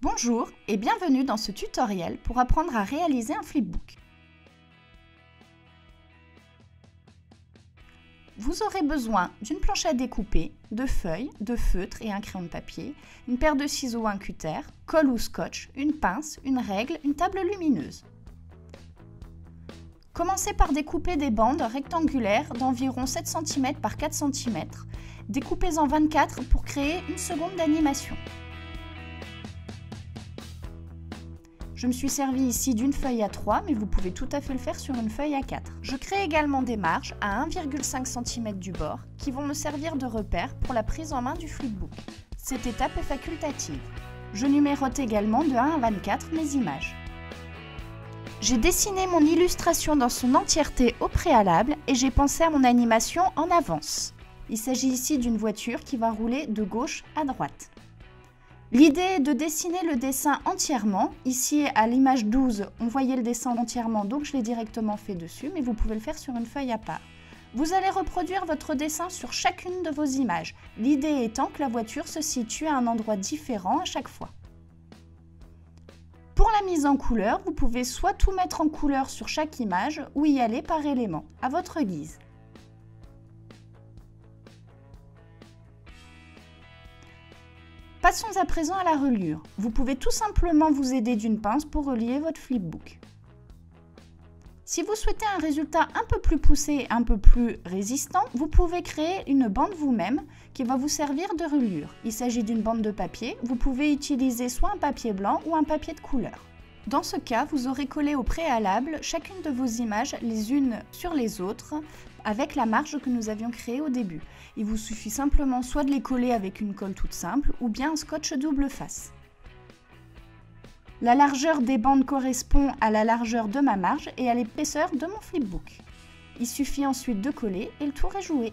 Bonjour et bienvenue dans ce tutoriel pour apprendre à réaliser un flipbook. Vous aurez besoin d'une planche à découper, de feuilles, de feutre et un crayon de papier, une paire de ciseaux ou un cutter, colle ou scotch, une pince, une règle, une table lumineuse. Commencez par découper des bandes rectangulaires d'environ 7 cm par 4 cm. Découpez en 24 pour créer une seconde d'animation. Je me suis servi ici d'une feuille A3, mais vous pouvez tout à fait le faire sur une feuille A4. Je crée également des marges à 1,5 cm du bord qui vont me servir de repère pour la prise en main du flipbook. Cette étape est facultative. Je numérote également de 1 à 24 mes images. J'ai dessiné mon illustration dans son entièreté au préalable et j'ai pensé à mon animation en avance. Il s'agit ici d'une voiture qui va rouler de gauche à droite. L'idée est de dessiner le dessin entièrement. Ici, à l'image 12, on voyait le dessin entièrement, donc je l'ai directement fait dessus, mais vous pouvez le faire sur une feuille à part. Vous allez reproduire votre dessin sur chacune de vos images, l'idée étant que la voiture se situe à un endroit différent à chaque fois. Pour la mise en couleur, vous pouvez soit tout mettre en couleur sur chaque image ou y aller par élément, à votre guise. Passons à présent à la reliure. Vous pouvez tout simplement vous aider d'une pince pour relier votre flipbook. Si vous souhaitez un résultat un peu plus poussé et un peu plus résistant, vous pouvez créer une bande vous-même qui va vous servir de reliure. Il s'agit d'une bande de papier. Vous pouvez utiliser soit un papier blanc ou un papier de couleur. Dans ce cas, vous aurez collé au préalable chacune de vos images les unes sur les autres avec la marge que nous avions créée au début. Il vous suffit simplement soit de les coller avec une colle toute simple ou bien un scotch double face. La largeur des bandes correspond à la largeur de ma marge et à l'épaisseur de mon flipbook. Il suffit ensuite de coller et le tour est joué.